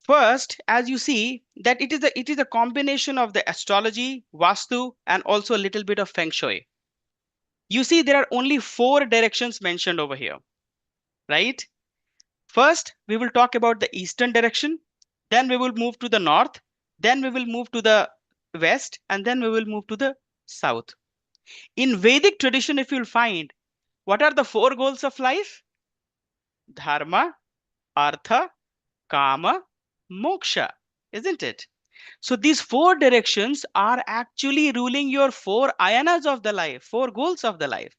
First, as you see, that it is a combination of the astrology, Vastu, and also a little bit of Feng Shui. You see, there are only four directions mentioned over here, right? First, we will talk about the eastern direction, then we will move to the north, then we will move to the west, and then we will move to the south. In Vedic tradition, if you'll find, what are the four goals of life? Dharma, Artha, Kama, Moksha, isn't it? So these four directions are actually ruling your four ayanas of the life, four goals of the life.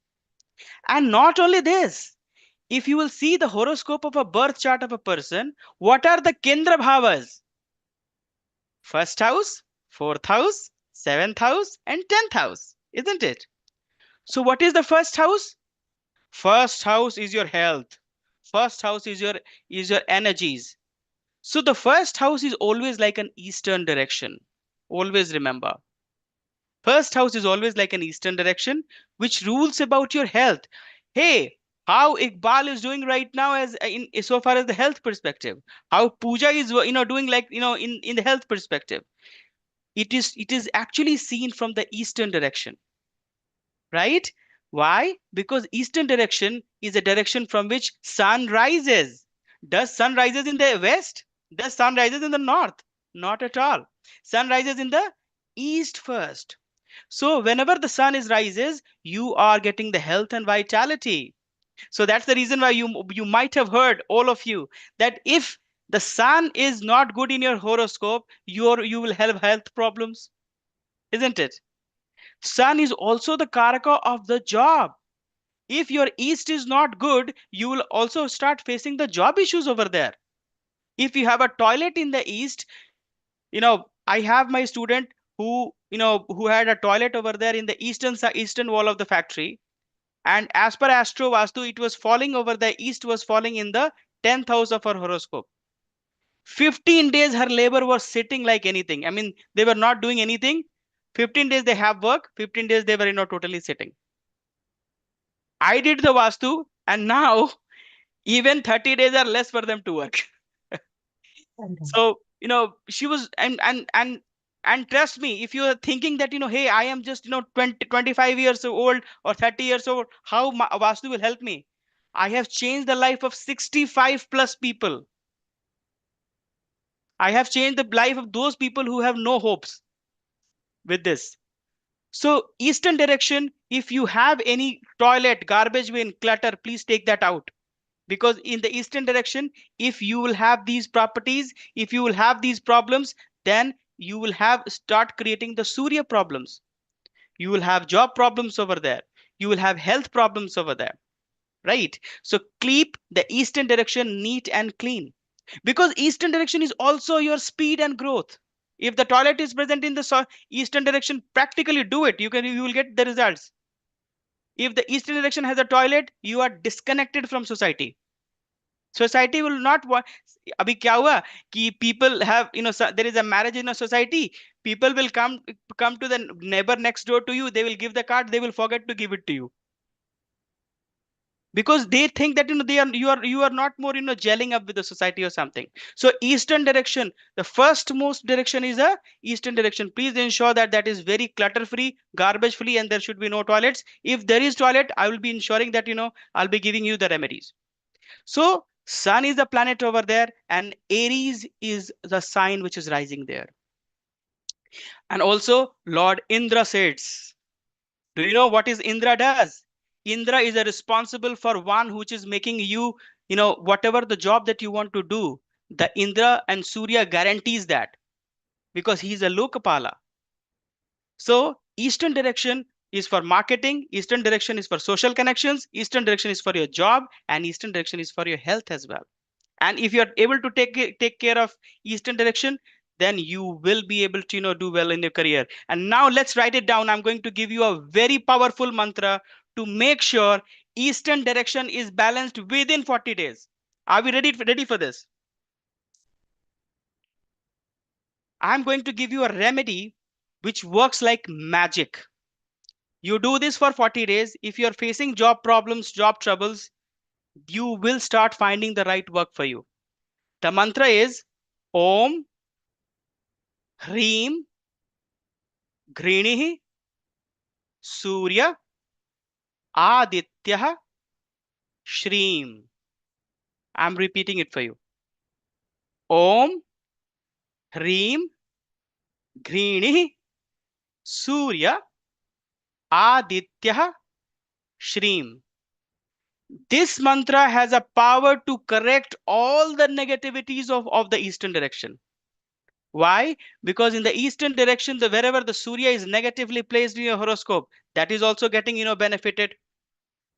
And not only this, if you will see the horoscope of a birth chart of a person, what are the Kendra Bhavas? First house, fourth house, seventh house, and 10th house, isn't it? So what is the first house? First house is your health. First house is your energies. So the first house is always like an eastern direction. Always remember. First house is always like an eastern direction, which rules about your health. Hey, how Iqbal is doing right now as in so far as the health perspective. How Pooja is doing like in the health perspective. It is actually seen from the eastern direction, right? Why? Because eastern direction is a direction from which sun rises. Does sun rises in the west? Does sun rises in the north? Not at all. Sun rises in the east first. So whenever the sun is rises, you are getting the health and vitality. So that's the reason why you might have heard, all of you, that if the sun is not good in your horoscope, you will have health problems, isn't it? Sun is also the karaka of the job. If your east is not good, you will also start facing the job issues over there. If you have a toilet in the east, I have my student who had a toilet over there in the eastern wall of the factory, and as per Astro-Vastu, it was falling over the east was falling in the 10th house of her horoscope. 15 days her labor was sitting like anything. I mean, they were not doing anything. 15 days they have work, 15 days they were totally sitting. I did the Vastu, and now even 30 days are less for them to work. So, she was, and trust me, if you are thinking that, hey, I am just, 20, 25 years old or 30 years old, how Vastu will help me? I have changed the life of 65 plus people. I have changed the life of those people who have no hopes with this. So, eastern direction, if you have any toilet, garbage bin, clutter, please take that out. Because in the eastern direction, if you will have these properties, if you will have these problems, then you will have start creating the Surya problems. You will have job problems over there. You will have health problems over there, right? So keep the eastern direction neat and clean, because eastern direction is also your speed and growth. If the toilet is present in the eastern direction, practically do it. You will get the results. If the eastern direction has a toilet, you are disconnected from society. Society will not want. अभी क्या हुआ कि people have, there is a marriage in a society. People will come to the neighbor next door to you. They will give the card. They will forget to give it to you because they think that you are not more gelling up with the society or something. So eastern direction, the first most direction is a eastern direction. Please ensure that that is very clutter free, garbage free, and there should be no toilets. If there is toilet, I will be ensuring that I'll be giving you the remedies. So Sun is the planet over there, and Aries is the sign which is rising there. And also Lord Indra sits. Do you know what is Indra does? Indra is a responsible for one which is making you, whatever the job that you want to do. The Indra and Surya guarantees that because he is a Lokapala. So eastern direction is for marketing, eastern direction is for social connections, eastern direction is for your job, and eastern direction is for your health as well. And if you're able to take care of eastern direction, then you will be able to do well in your career. And now let's write it down. I'm going to give you a very powerful mantra to make sure eastern direction is balanced within 40 days. Are we ready for this? I'm going to give you a remedy which works like magic. You do this for 40 days. If you're facing job problems, job troubles, you will start finding the right work for you. The mantra is Om Hreem Ghrinihi Surya Adityah Shreem. I'm repeating it for you. Om Hreem Ghrinihi Surya Adityah Shreem. This mantra has a power to correct all the negativities of the eastern direction. Why? Because in the eastern direction, the wherever the Surya is negatively placed in your horoscope, that is also getting benefited.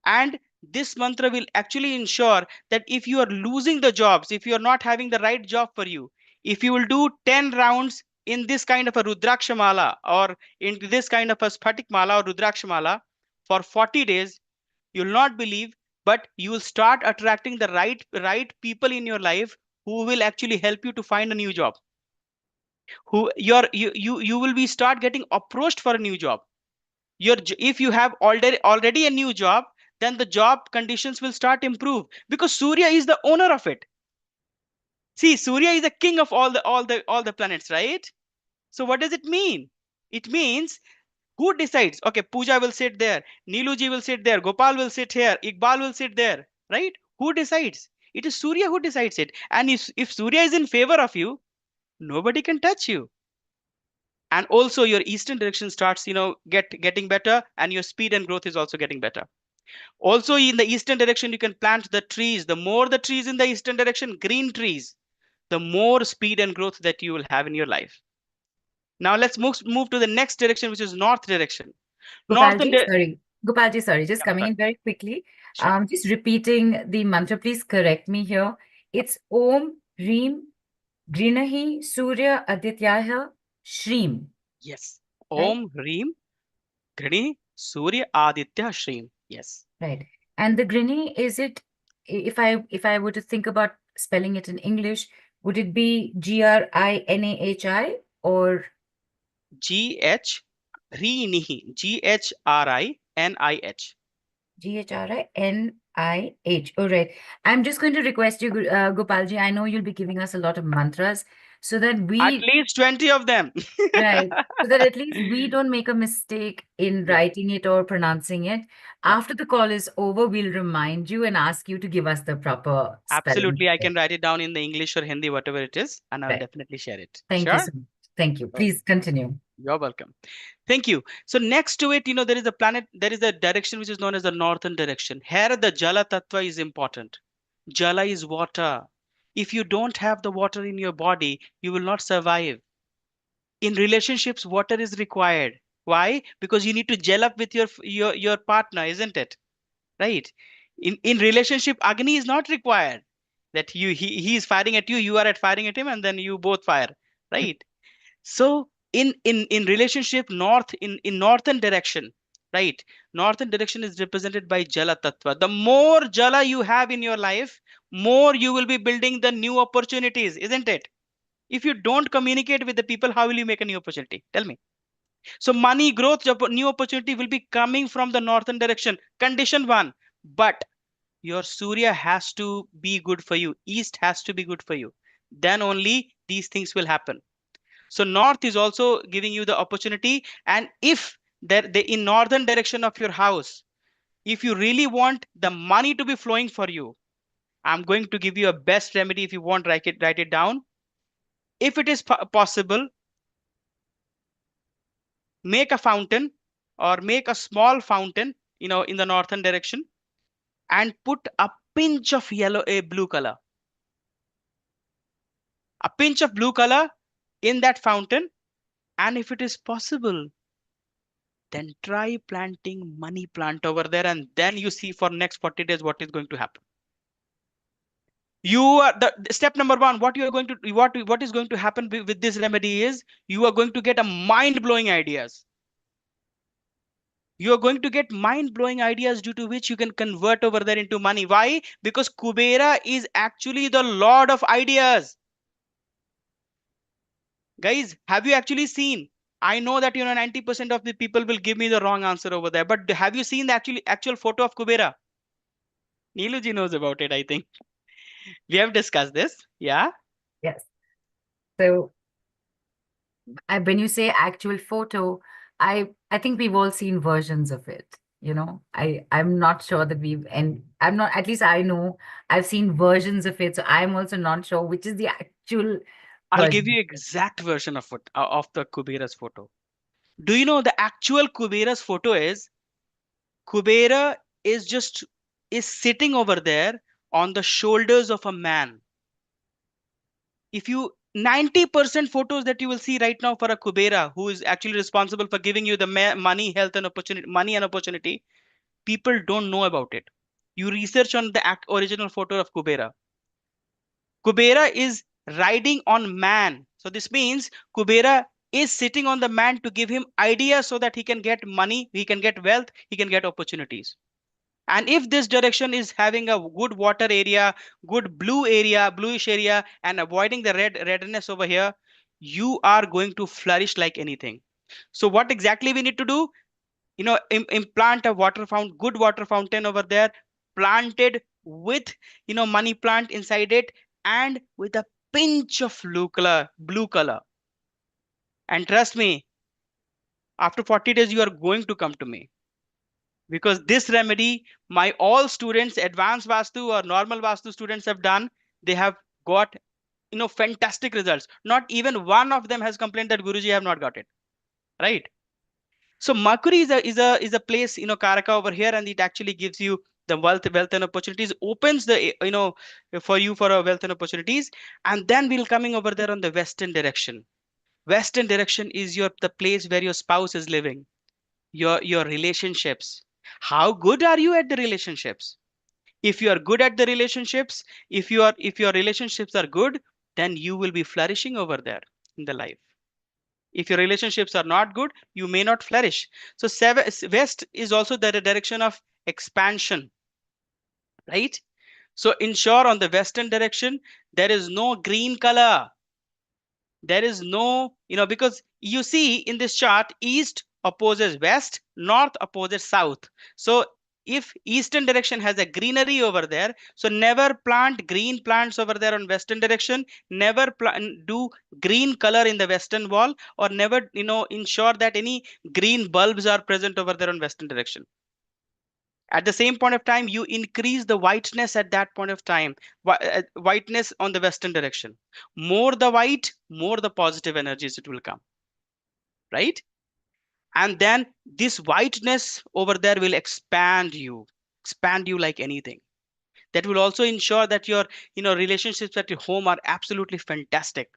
And this mantra will actually ensure that if you are losing the jobs, if you are not having the right job for you, if you will do 10 rounds in this kind of a Rudraksha mala or in this kind of a Sphatik mala or Rudraksha mala for 40 days, you'll not believe, but you will start attracting the right people in your life who will actually help you to find a new job. Who you will be start getting approached for a new job. If you have already a new job, then the job conditions will start improve because Surya is the owner of it. See, Surya is the king of all the planets, right? So what does it mean? It means who decides? Okay, Pooja will sit there, Neeluji will sit there, Gopal will sit here, Iqbal will sit there, right? Who decides? It is Surya who decides it. And if Surya is in favor of you, nobody can touch you. And also your eastern direction starts getting better, and your speed and growth is also getting better. Also in the eastern direction, you can plant the trees. The more the trees in the eastern direction, green trees, the more speed and growth that you will have in your life. Now let's move to the next direction, which is north direction. Gopalji, sorry. Gopalji, sorry, just Yeah, coming sorry. in very quickly. Sure. Just repeating the mantra, please correct me here. It's Om Reem Grinahi Surya Adityaya Shreem, Yes. right? Om Hreem Grini Surya Aditya Shreem. Yes. Right. And the Grini, is it, if I were to think about spelling it in English, would it be Grinahi or G-H Grinihi. G-H-R-I-N-I-H. GriniH? All right. I'm just going to request you, Gopalji. I know you'll be giving us a lot of mantras so that At we, least 20 of them. right, so that at least we don't make a mistake in Yeah. writing it or pronouncing it. Yeah. After the call is over, we'll remind you and ask you to give us the proper spelling. Absolutely. I can write it down in the English or Hindi, whatever it is, and I'll Right. definitely share it. Thank you Sure? so much. Thank you. Oh, Please continue. you're welcome. Thank you. So next to it, there is a planet, there is a direction which is known as the northern direction. Here, the Jala Tattva is important. Jala is water. If you don't have the water in your body, you will not survive. In relationships, water is required. Why? Because you need to gel up with your partner, isn't it? Right? In relationship, Agni is not required. That he is firing at you, you are at firing at him, and then you both fire. Right? So in relationship, in northern direction, right? Northern direction is represented by Jala Tattva. The more Jala you have in your life, more you will be building the new opportunities, isn't it? If you don't communicate with the people, how will you make a new opportunity? Tell me. So money, growth, new opportunity will be coming from the northern direction. Condition one, but your Surya has to be good for you. East has to be good for you. Then only these things will happen. So north is also giving you the opportunity. And if in northern direction of your house, if you really want the money to be flowing for you, I'm going to give you a best remedy. If you want, write it down. If it is possible, make a fountain or make a small fountain, in the northern direction, and put a pinch of blue color, a pinch of blue color in that fountain. And if it is possible, then try planting money plant over there, and then you see for next 40 days what is going to happen. You are the step number one. What you are going to what is going to happen with this remedy is you are going to get a mind blowing ideas. You are going to get mind blowing ideas due to which you can convert over there into money. Why? Because Kubera is actually the lord of ideas. Guys, have you actually seen? I know that 90% of the people will give me the wrong answer over there, but have you seen the actual photo of Kubera? Neeluji knows about it, I think. We have discussed this. Yeah. Yes. So when you say actual photo, I think we've all seen versions of it. You know, I'm not sure that and I'm not, at least I know I've seen versions of it. So I'm also not sure which is the actual I'll give version. you exact version of the Kubera's photo. Do you know the actual Kubera's photo Kubera is just is sitting over there on the shoulders of a man. If you 90% photos that you will see right now for a Kubera who is actually responsible for giving you the money, health, and opportunity, people don't know about it. You research on the original photo of Kubera. Kubera is riding on man. So this means Kubera is sitting on the man to give him ideas so that he can get money, he can get wealth, he can get opportunities. And if this direction is having a good water area, good bluish area, and avoiding the redness over here, you are going to flourish like anything. So what exactly we need to do? Implant a good water fountain over there, planted with, money plant inside it, and with a pinch of blue color. And trust me, after 40 days, you are going to come to me, because this remedy, my all students, advanced Vastu or normal Vastu students have done. They have got, fantastic results. Not even one of them has complained that Guruji, I have not got it. Right? So Mercury is a place, Karaka over here, and it actually gives you the wealth and opportunities, opens the, for you for a wealth and opportunities. And then we'll coming over there on the western direction. Western direction is the place where your spouse is living, your relationships. How good are you at the relationships? If you are good at the relationships, if your relationships are good, then you will be flourishing over there in the life. If your relationships are not good, you may not flourish. So west is also the direction of expansion, right? So ensure on the western direction there is no green color. There is no, because you see in this chart, east opposes west, north opposes south. So if eastern direction has a greenery over there, so never plant green plants over there on western direction. Never do green color in the western wall, or never, ensure that any green bulbs are present over there on western direction. At the same point of time, you increase the whiteness at that point of time. Whiteness on the western direction. More the white, more the positive energies it will come, right? And then this whiteness over there will expand you like anything. That will also ensure that your, relationships at your home are absolutely fantastic.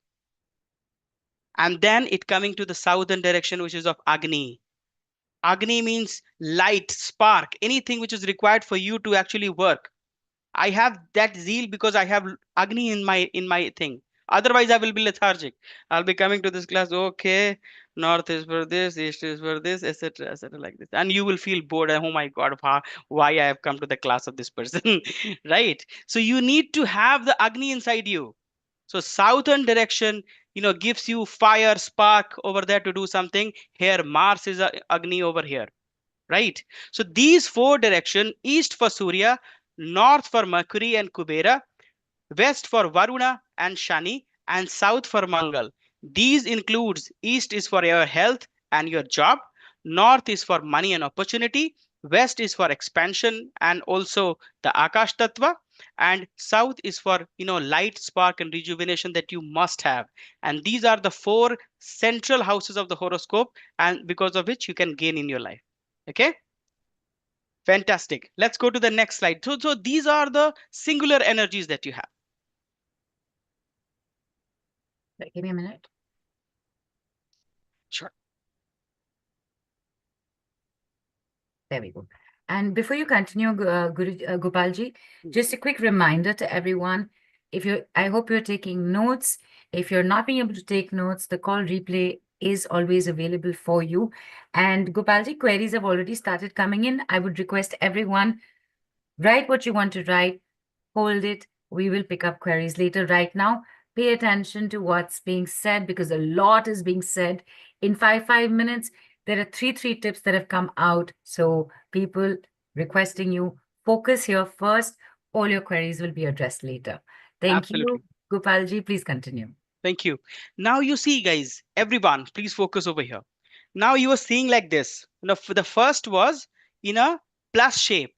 And then it coming to the southern direction, which is of Agni. Agni means light, spark, anything which is required for you to actually work. I have that zeal because I have Agni in my thing. Otherwise, I will be lethargic. I'll be coming to this class. Okay, north is for this, east is for this, etc., etc., like this, and you will feel bored. Oh my God, why I have come to the class of this person, right? So you need to have the Agni inside you. So southern direction, gives you fire, spark over there to do something. Here, Mars is a Agni over here, right? So these four direction: east for Surya, north for Mercury and Kubera, west for Varuna and Shani, and south for Mangal. These includes: east is for your health and your job, north is for money and opportunity, west is for expansion and also the Akash Tattva, and south is for, light, spark, and rejuvenation that you must have. And these are the four central houses of the horoscope, and because of which you can gain in your life. Okay. Fantastic. Let's go to the next slide. So these are the singular energies that you have. Give me a minute. Sure. There we go. And before you continue, Gopalji, just a quick reminder to everyone. I hope you're taking notes. If you're not being able to take notes, the call replay is always available for you. And Gopalji, queries have already started coming in. I would request everyone, write what you want to write, hold it. We will pick up queries later. Right now, pay attention to what's being said, because a lot is being said. In 5 minutes, there are three tips that have come out. So people requesting you focus here first. All your queries will be addressed later. Thank you. Absolutely. Gopalji, please continue. Thank you. Now you see, guys, everyone, please focus over here. Now you are seeing like this. Now, the first was in a plus shape.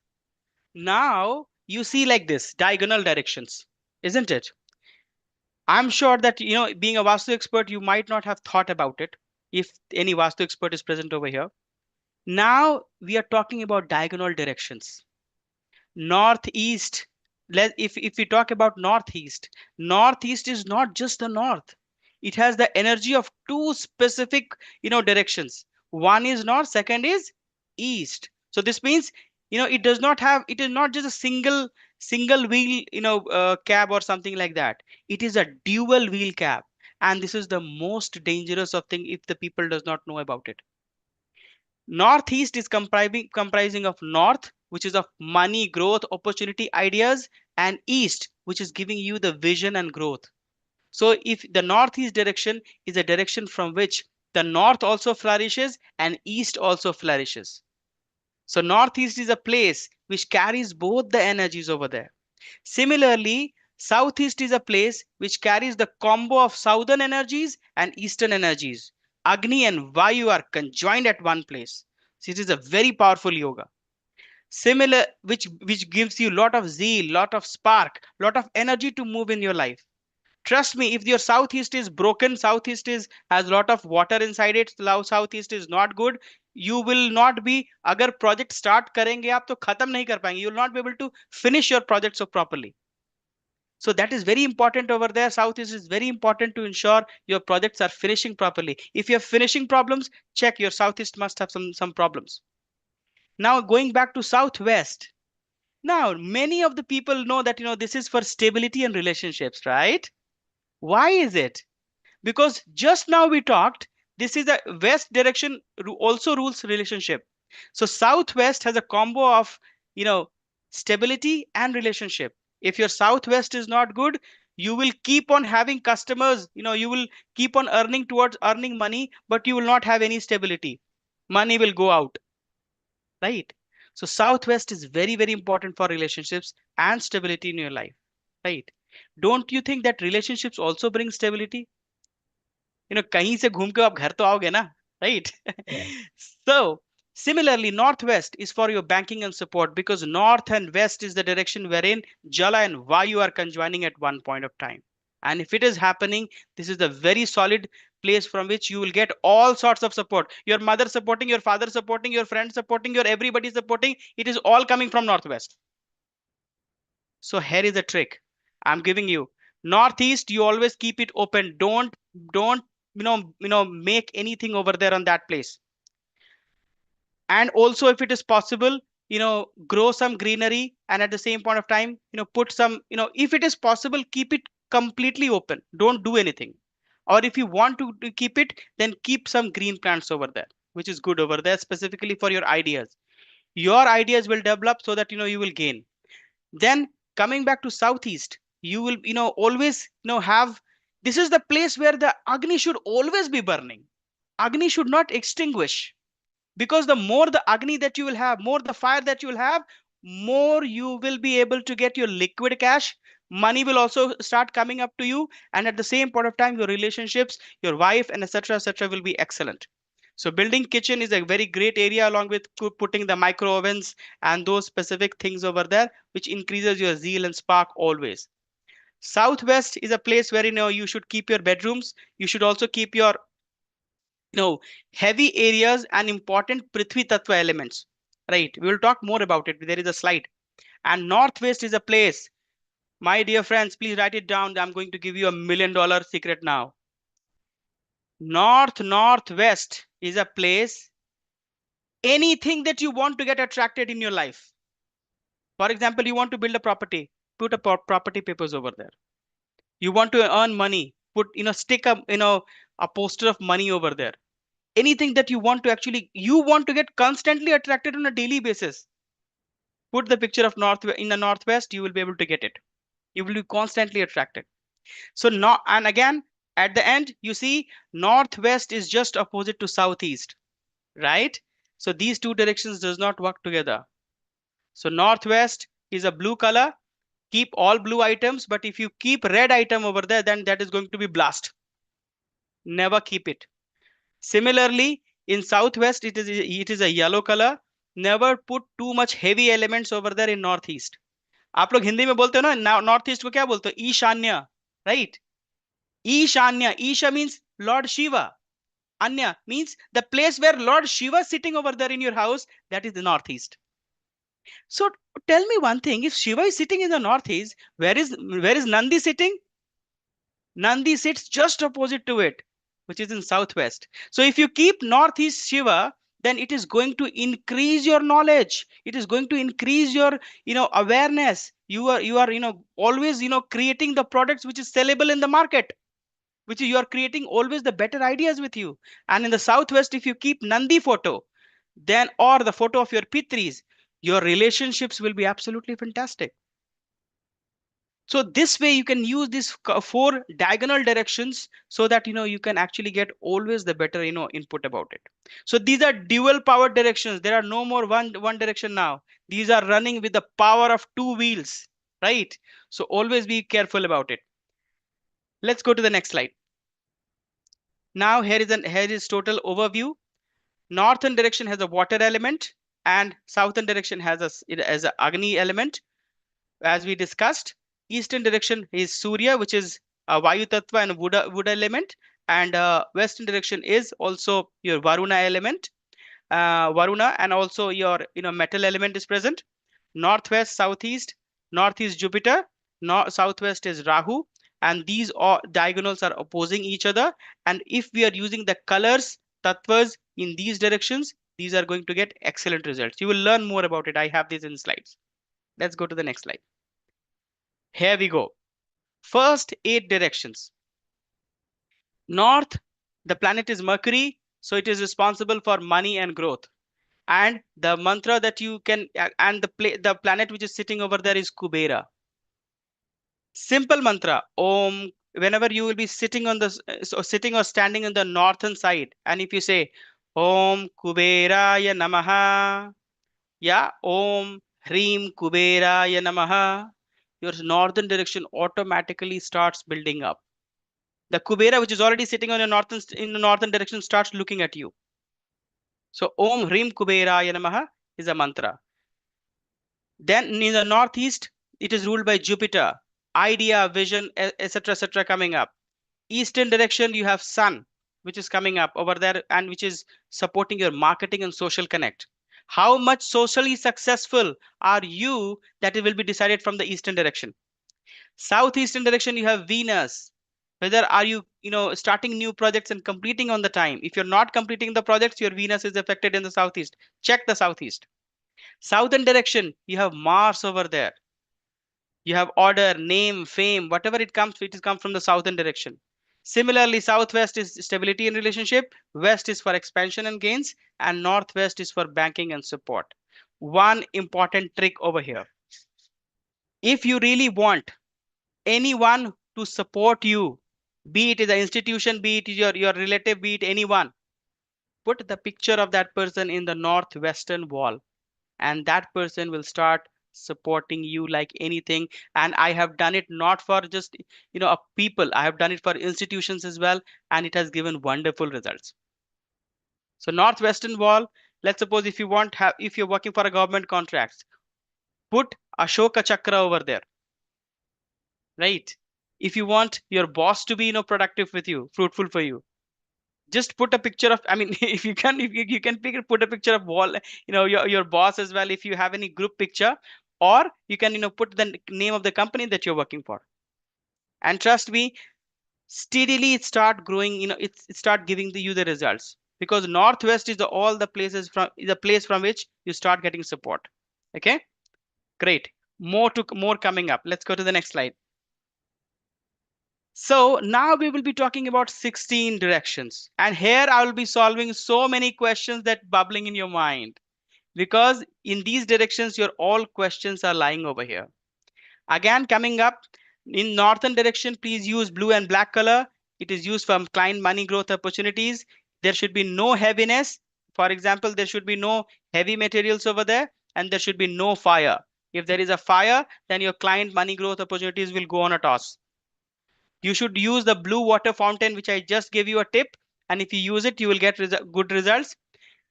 Now you see like this, diagonal directions, isn't it? I'm sure that, being a Vastu expert, you might not have thought about it if any Vastu expert is present over here. Now we are talking about diagonal directions. Northeast. If we talk about northeast is not just the north. It has the energy of two specific, directions. One is north, second is east. So this means, it does not have, it is not just a single wheel, cab or something like that. It is a dual wheel cab, and this is the most dangerous of thing if the people does not know about it. Northeast is comprising of north, which is of money, growth, opportunity, ideas, and east, which is giving you the vision and growth. So if the northeast direction is a direction from which the north also flourishes and east also flourishes. So northeast is a place which carries both the energies over there. Similarly, southeast is a place which carries the combo of southern energies and eastern energies. Agni and Vayu are conjoined at one place. So it is a very powerful yoga. Similar, which gives you lot of zeal, lot of spark, lot of energy to move in your life. Trust me, if your southeast is broken, southeast is has lot of water inside it, southeast is not good, you will not be, अगर project start करेंगे आप तो खत्म नहीं कर पाएंगे, you will not be able to finish your project so properly. So that is very important over there. Southeast is very important to ensure your projects are finishing properly. If you have finishing problems, check your southeast must have some problems. Now going back to southwest. Now many of the people know that this is for stability and relationships, right? Why is it? Because just now we talked, this is a west direction also rules relationship. So southwest has a combo of you know stability and relationship. If your southwest is not good, you will keep on having customers, you will keep on earning towards earning money, but you will not have any stability. Money will go out, right? So southwest is very very important for relationships and stability in your life, right? Don't you think that relationships also bring stability? कहीं से घूम के आप घर तो आओगे ना, right? Yes. So similarly, northwest is for your banking and support, because north and west is the direction wherein Jala and Vayu are conjoining at one point of time. And if it is happening, this is a very solid place from which you will get all sorts of support. Your mother supporting, your father supporting, your friend supporting, your everybody supporting. It is all coming from northwest. So here is a trick I'm giving you. Northeast, you always keep it open. Don't make anything over there on that place. And also, if it is possible, grow some greenery, and at the same point of time, put some, if it is possible, keep it completely open. Don't do anything. Or if you want to keep it, then keep some green plants over there, which is good over there specifically for your ideas. Your ideas will develop so that you will gain. Then coming back to southeast, you will always have, this is the place where the agni should always be burning. Agni should not extinguish, because the more the agni that you will have, more the fire that you will have, more you will be able to get your liquid cash. Money will also start coming up to you, and at the same point of time, your relationships, your wife, and etc will be excellent. So building kitchen is a very great area, along with putting the micro ovens and those specific things over there, which increases your zeal and spark always. Southwest is a place where you should keep your bedrooms. You should also keep your heavy areas and important Prithvi Tattva elements. Right. We will talk more about it. There is a slide. And northwest is a place. My dear friends, please write it down. I'm going to give you $1 million secret now. Northwest is a place. Anything that you want to get attracted in your life. For example, you want to build a property, put a property papers over there. You want to earn money, put stick up a poster of money over there. Anything that you want to actually, you want to get constantly attracted on a daily basis, put the picture of north in the northwest, you will be able to get it. You will be constantly attracted. So not, and again, at the end you see northwest is just opposite to southeast, right? So these two directions does not work together. So northwest is a blue color, Keep all blue items, but if you keep red item over there, then that is going to be blast. Never keep it. Similarly, in southwest, it is a yellow color. Never put too much heavy elements over there in northeast. आप लोग हिंदी में बोलते हो ना, north east को क्या बोलते हो? ईशान्य, राइट? ईशान्य, Isha means Lord Shiva. Anya means the place where Lord Shiva is sitting over there in your house, that is the northeast. So tell me one thing, if Shiva is sitting in the northeast, where is Nandi sitting? Nandi sits just opposite to it, which is in southwest. So if you keep northeast Shiva, then it is going to increase your knowledge. It is going to increase your, awareness. You are always, creating the products which is sellable in the market, which you are creating always the better ideas with you. And in the southwest, if you keep Nandi photo, then or the photo of your Pitris, your relationships will be absolutely fantastic. So this way you can use these four diagonal directions so that you can actually get always the better input about it. So these are dual power directions. There are no more one direction now. These are running with the power of two wheels, right? So always be careful about it. Let's go to the next slide. Now here is total overview. Northern direction has a water element and southern direction has a Agni element, as we discussed. Eastern direction is Surya, which is a Vayu Tattva and wood element, and western direction is also your Varuna element, Varuna, and also your metal element is present. Northwest, southeast, northeast Jupiter, southwest is Rahu, and these all diagonals are opposing each other. And if we are using the colors, tattvas in these directions, these are going to get excellent results. You will learn more about it. I have these in slides. Let's go to the next slide. Here we go. First 8 directions. North, the planet is Mercury, so it is responsible for money and growth. And the mantra that you can, and the planet which is sitting over there is Kubera. Simple mantra, Om. Whenever you will be sitting on sitting or standing on the northern side, and if you say Om Kuberaya Namaha, yeah, Om Hrim Kuberaya Namaha, your northern direction automatically starts building up. The Kubera, which is already sitting on your in the northern direction, starts looking at you. So Om Hrim Kuberaya Namaha is a mantra. Then in the northeast, it is ruled by Jupiter, idea, vision, etc., etc., coming up. Eastern direction, you have Sun, which is coming up over there and which is supporting your marketing and social connect. How much socially successful are you? That it will be decided from the eastern direction. Southeastern direction, you have Venus. Whether are you, starting new projects and completing on the time. If you're not completing the projects, your Venus is affected in the southeast. Check the southeast. Southern direction, you have Mars over there. You have order, name, fame, whatever it comes, it is come from the southern direction. Similarly, southwest is stability and relationship, west is for expansion and gains, and northwest is for banking and support. One important trick over here. If you really want anyone to support you, be it the institution, be it your relative, be it anyone, put the picture of that person in the northwestern wall, and that person will start supporting you like anything. And I have done it not for just a people, I have done it for institutions as well, and it has given wonderful results. So northwestern wall, let's suppose if if you're working for a government contracts, put Ashoka Chakra over there, right? If you want your boss to be productive with you, fruitful for you, just put a picture of, I mean, if you can, you can put a picture of wall, your boss as well, if you have any group picture, or you can put the name of the company that you're working for. And trust me, steadily it start growing, it start giving you the results, because northwest is all the places from the place from which you start getting support. Okay, great. More coming up. Let's go to the next slide. So now we will be talking about 16 directions. And here I will be solving so many questions that bubbling in your mind, because in these directions, your all questions are lying over here. Again, coming up in northern direction, please use blue and black color. It is used for client money growth opportunities. There should be no heaviness. For example, there should be no heavy materials over there, and there should be no fire. If there is a fire, then your client money growth opportunities will go on a toss. You should use the blue water fountain, which I just gave you a tip. And if you use it, you will get good results.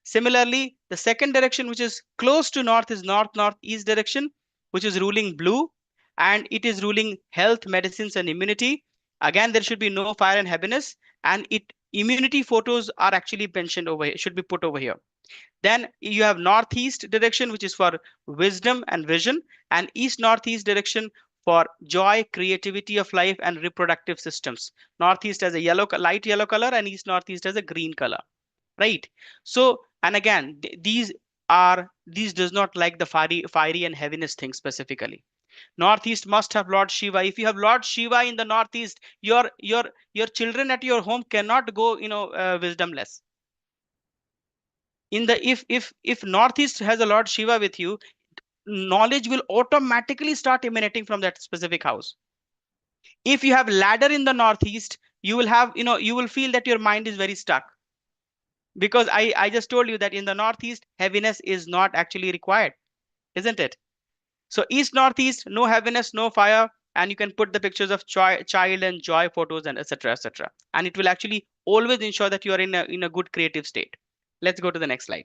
Similarly, the second direction, which is close to north, is north-northeast direction, which is ruling blue, and it is ruling health, medicines, and immunity. Again, there should be no fire and happiness, and immunity photos are actually mentioned over here, should be put over here. Then you have northeast direction, which is for wisdom and vision, and east northeast direction for joy, creativity of life, and reproductive systems. Northeast has a light yellow color, and east northeast has a green color, right? So, and again, these does not like the fiery and heaviness thing specifically. Northeast must have Lord Shiva. If you have Lord Shiva in the northeast, your children at your home cannot go, wisdomless. In the if northeast has a Lord Shiva with you, knowledge will automatically start emanating from that specific house. If you have ladder in the northeast, you will have, you will feel that your mind is very stuck, because I just told you that in the northeast heaviness is not actually required, isn't it? So east northeast, no heaviness, no fire, and you can put the pictures of child and joy photos and etc etc, and it will actually always ensure that you are in a good creative state. Let's go to the next slide.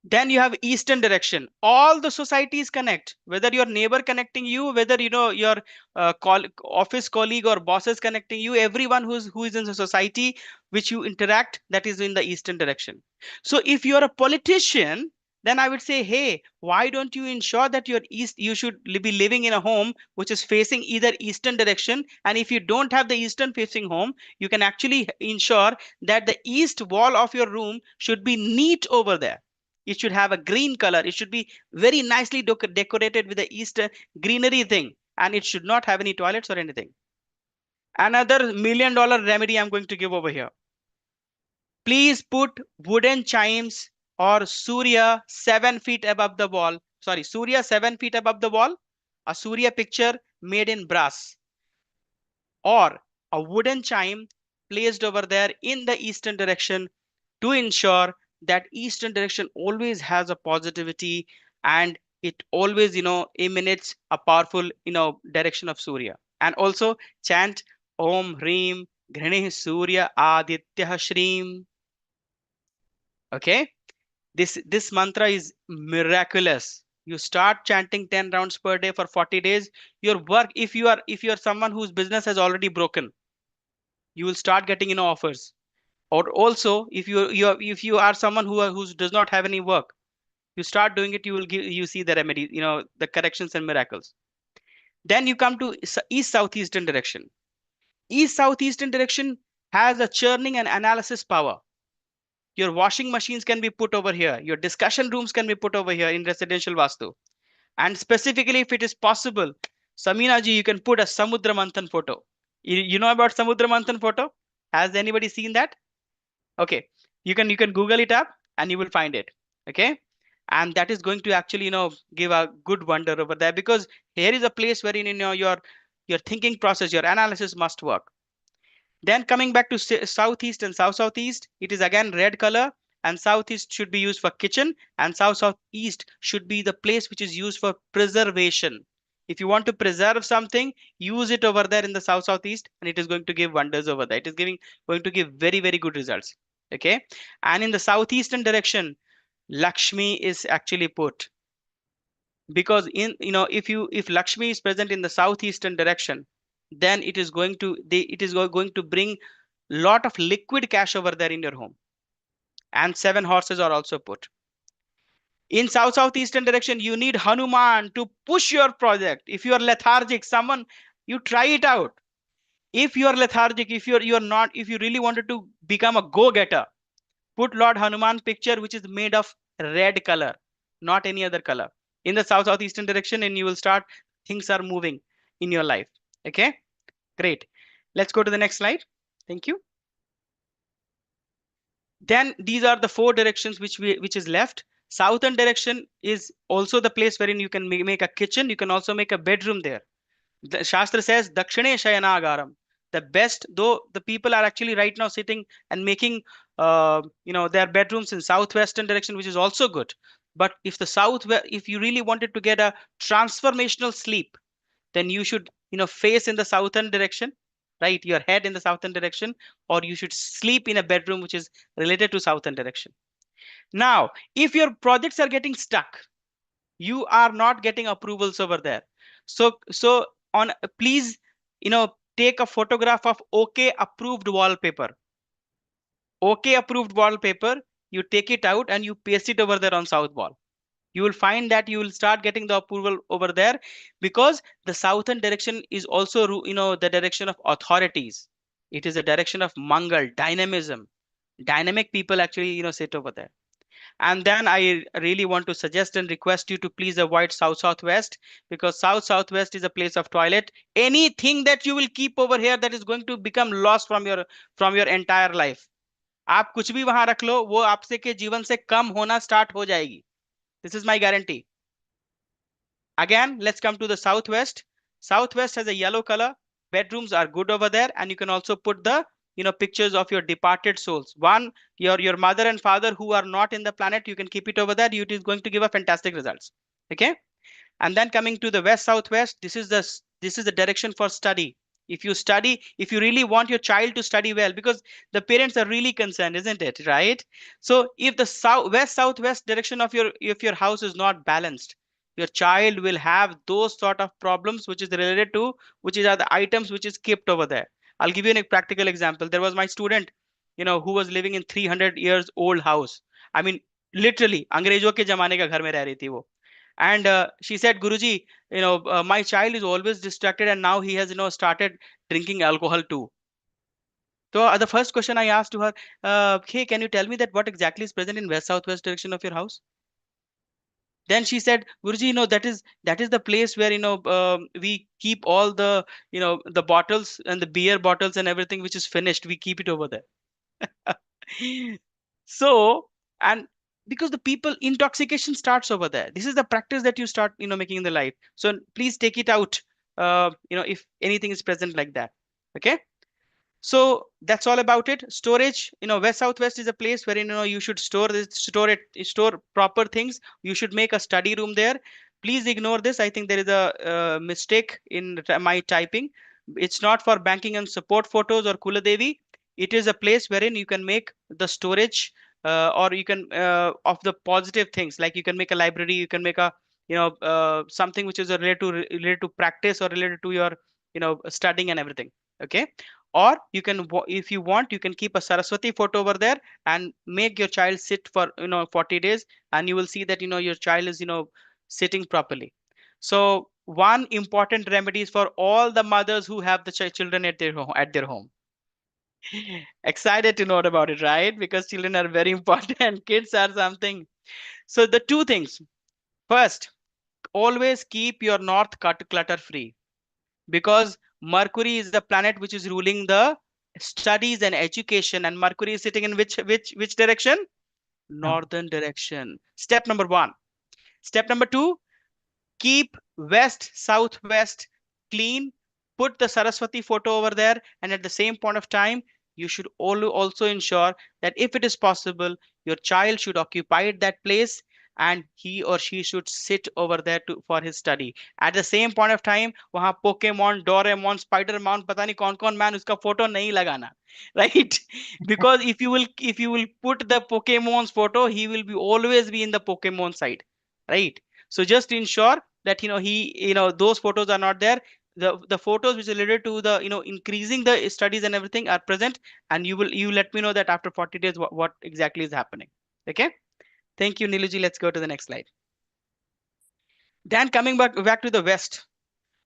Then you have eastern direction. All the societies connect, whether your neighbor connecting you, whether your office colleague or bosses connecting you, everyone who is in the society which you interact, that is in the eastern direction. So if you're a politician, then I would say, hey, why don't you ensure that you should be living in a home which is facing either eastern direction, and if you don't have the eastern facing home, you can actually ensure that the east wall of your room should be neat over there. It should have a green color. It should be very nicely decorated with the eastern greenery thing, and it should not have any toilets or anything. Another $1 million remedy I'm going to give over here. Please put wooden chimes or Surya 7 feet above the wall. Sorry, Surya 7 feet above the wall. A Surya picture made in brass, or a wooden chime placed over there in the eastern direction, to ensure that eastern direction always has a positivity, and it always emanates a powerful direction of Surya. And also chant Om Hreem Ghrane Surya Aditya Shreem. Okay, this mantra is miraculous. You start chanting 10 rounds per day for 40 days. Your work, if you are someone whose business has already broken, you will start getting offers. Or also, if you are someone who does not have any work, you start doing it, you see the remedy, the corrections and miracles. Then you come to east southeastern direction. East southeastern direction has a churning and analysis power. Your washing machines can be put over here, your discussion rooms can be put over here in residential vastu. And specifically, if it is possible, Samina ji, you can put a Samudra Manthan photo. You know about Samudra Manthan photo? Has anybody seen that? Okay, you can Google it up and you will find it. Okay, and that is going to actually give a good wonder over there, because here is a place wherein your thinking process, your analysis must work. Then coming back to southeast and southeast, it is again red color, and southeast should be used for kitchen, and southeast should be the place which is used for preservation. If you want to preserve something, use it over there in the southeast, and it is going to give wonders over there. It is going to give very, very good results. Okay, and in the southeastern direction, Lakshmi is actually put, because if Lakshmi is present in the southeastern direction, then it is going to bring lot of liquid cash over there in your home. And 7 horses are also put. In southeastern direction, you need Hanuman to push your project. If you are lethargic, someone, you try it out. If you are lethargic, if you're not, if you really wanted to become a go-getter, put Lord Hanuman picture which is made of red color, not any other color, in the southeastern direction, and you will start, things are moving in your life. Okay, great. Let's go to the next slide. Thank you. Then these are the 4 directions which is left. Southern direction is also the place wherein you can make a kitchen. You can also make a bedroom there. The Shastra says Dakshine Shayanagaram. The best, though the people are actually right now sitting and making their bedrooms in southwestern direction, which is also good. But if the south, if you really wanted to get a transformational sleep, then you should, face in the southern direction, right? Your head in the southern direction, or you should sleep in a bedroom which is related to southern direction. Now, if your projects are getting stuck, you are not getting approvals over there. So on, please, take a photograph of OK approved wallpaper. OK approved wallpaper, you take it out and you paste it over there on south wall. You will find that you will start getting the approval over there, because the southern direction is also, the direction of authorities. It is a direction of mangal, dynamism. Dynamic people actually, sit over there. And then I really want to suggest and request you to please avoid south southwest, because south southwest is a place of toilet. Anything that you will keep over here, that is going to become lost from your entire life. आप कुछ भी वहां रख लो, वो आपसे के जीवन से कम होना स्टार्ट हो जाएगी. This is my guarantee. Again, let's come to the southwest. Southwest has a yellow color. Bedrooms are good over there, and you can also put the, pictures of your departed souls. One, your mother and father who are not in the planet, you can keep it over there. It is going to give a fantastic results. Okay. And then coming to the west southwest, this is the direction for study. If you study, if you really want your child to study well, because the parents are really concerned, isn't it, right? So if the west southwest direction of your, if your house is not balanced, your child will have those sort of problems which is related to, which is are the items which is kept over there. I'll give you a practical example. There was my student, who was living in 300 years old house. I mean, literally अंग्रेजों के जमाने का घर में रह रही थी वो. And she said, Guruji, my child is always distracted, and now he has, started drinking alcohol too. So the first question I asked to her, hey, can you tell me that what exactly is present in west southwest direction of your house? Then she said, Guruji, that is the place where, we keep all the, the bottles and the beer bottles and everything which is finished, we keep it over there. So, and because the people, intoxication starts over there. This is the practice that you start, making in the life. So please take it out, if anything is present like that. Okay. So that's all about it. Storage, west southwest is a place where, you should store proper things. You should make a study room there. Please ignore this. I think there is a mistake in my typing. It's not for banking and support photos or Kuladevi. It is a place wherein you can make the storage, or you can, of the positive things, like you can make a library, you can make a, something which is related to practice, or related to your, studying and everything. Okay. Or you can, if you want, you can keep a Saraswati photo over there and make your child sit for, 40 days, and you will see that, your child is, sitting properly. So one important remedy is for all the mothers who have the children at their home. Excited to know about it, right? Because children are very important. Kids are something. So the two things. First, always keep your north clutter free, because Mercury is the planet which is ruling the studies and education, and Mercury is sitting in which direction? No. Northern direction. Step number one. Step number two, keep west southwest clean. Put the Saraswati photo over there, and at the same point of time, you should also ensure that if it is possible, your child should occupy that place, and he or she should sit over there for his study. At the same point of time, वहाँ Pokemon, Doraemon, Spider-Man, पता नहीं कौन कौन man उसका photo नहीं लगाना, right? Because if you will put the Pokemon's photo, he will be always be in the Pokemon side, right? So just ensure that, those photos are not there. The photos which are related to the, increasing the studies and everything are present, and you let me know that after 40 days what exactly is happening. Okay. Thank you, Niluji. Let's go to the next slide. Then coming back to the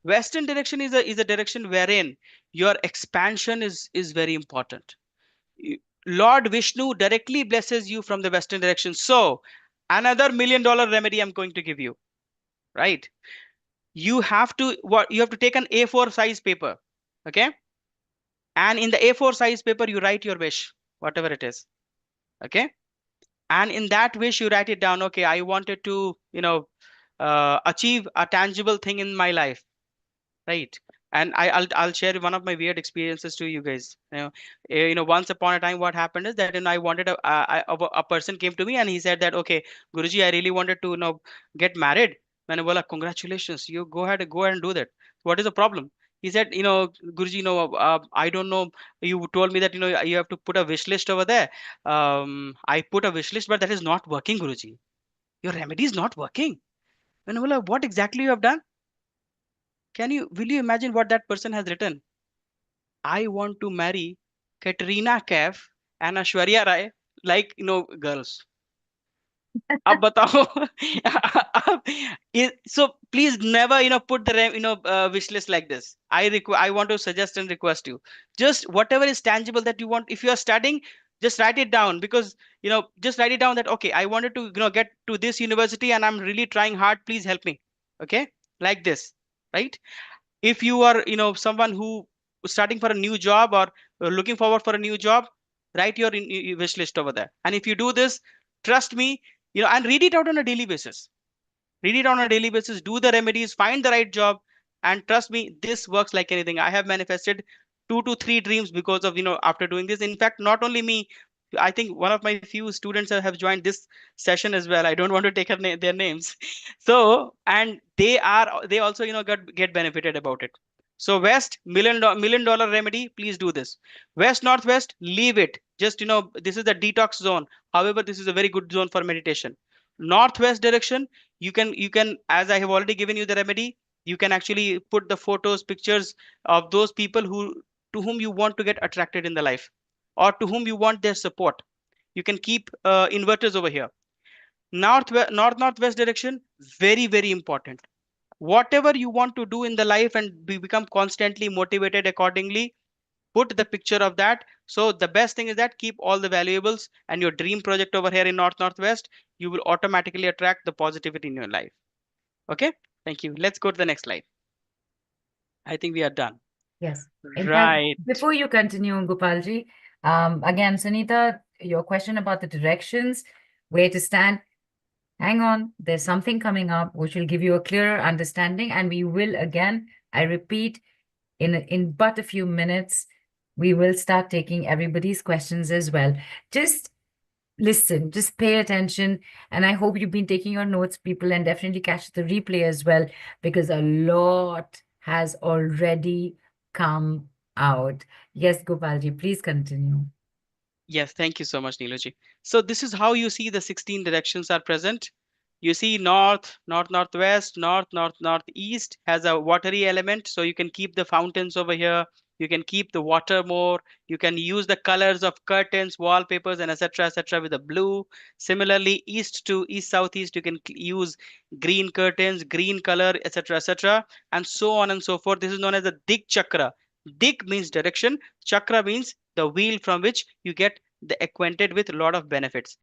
western direction is a direction wherein your expansion is very important. Lord Vishnu directly blesses you from the western direction. So another $1 million remedy I'm going to give you, right? You have to take an A4 size paper. Okay. And in the A4 size paper, you write your wish, whatever it is. Okay. And in that wish, you write it down. Okay, I wanted to, achieve a tangible thing in my life, right? And I'll share one of my weird experiences to you guys. Once upon a time, what happened is that I wanted a person came to me and he said that, okay, Guruji, I really wanted to get married. मैंने बोला congratulations, you go ahead and do that. What is the problem? He said, Guruji, I don't know. You told me that you have to put a wish list over there. I put a wish list, but that is not working, Guruji. Your remedy is not working. मैंने बोला, what exactly you have done? Will you imagine what that person has written? I want to marry Katrina Kaif and Ashwarya Rai, like girls. अब बताओ. So please never put the wish list like this. I want to suggest and request you, just whatever is tangible that you want. If you are studying, just write it down, because just write it down that, okay, I wanted to get to this university and I'm really trying hard, please help me. Okay, like this, right? If you are someone who is starting for a new job, or looking forward for a new job, write your wish list over there. And if you do this, trust me, and read it out on a daily basis. Read it on a daily basis, do the remedies, find the right job, and trust me, this works like anything. I have manifested 2 to 3 dreams because of after doing this. In fact, not only me, I think one of my few students have joined this session as well. I don't want to take their names. So, and they also get benefited about it. So west, $1 million remedy, please do this. West northwest, leave it. Just this is the detox zone. However, this is a very good zone for meditation. Northwest direction, you can, as I have already given you the remedy, you can actually put the photos, pictures of those people to whom you want to get attracted in the life, or to whom you want their support. You can keep inverters over here. Northwest direction, very very important. Whatever you want to do in the life and become constantly motivated accordingly, put the picture of that. So the best thing is that keep all the valuables and your dream project over here in northwest. You will automatically attract the positivity in your life. Okay, thank you. Let's go to the next slide. I think we are done. Yes. In fact, Right. before you continue, Gopalji, again, Sunita, your question about the directions, where to stand, hang on, there's something coming up which will give you a clearer understanding. And we will, again, I repeat, in but a few minutes, we will start taking everybody's questions as well. Just listen, just pay attention. And I hope you've been taking your notes, people, and definitely catch the replay as well, because a lot has already come out. Yes, Gopalji, please continue. Yes, thank you so much, Niloji. So this is how you see the 16 directions are present. You see northwest, northeast has a watery element. So you can keep the fountains over here. You can keep the water more. You can use the colors of curtains, wallpapers, and etc. with the blue. Similarly, east to east, southeast, you can use green curtains, green color, etc. And so on and so forth. This is known as the Dik Chakra. Dik means direction. Chakra means the wheel from which you get the acquainted with a lot of benefits.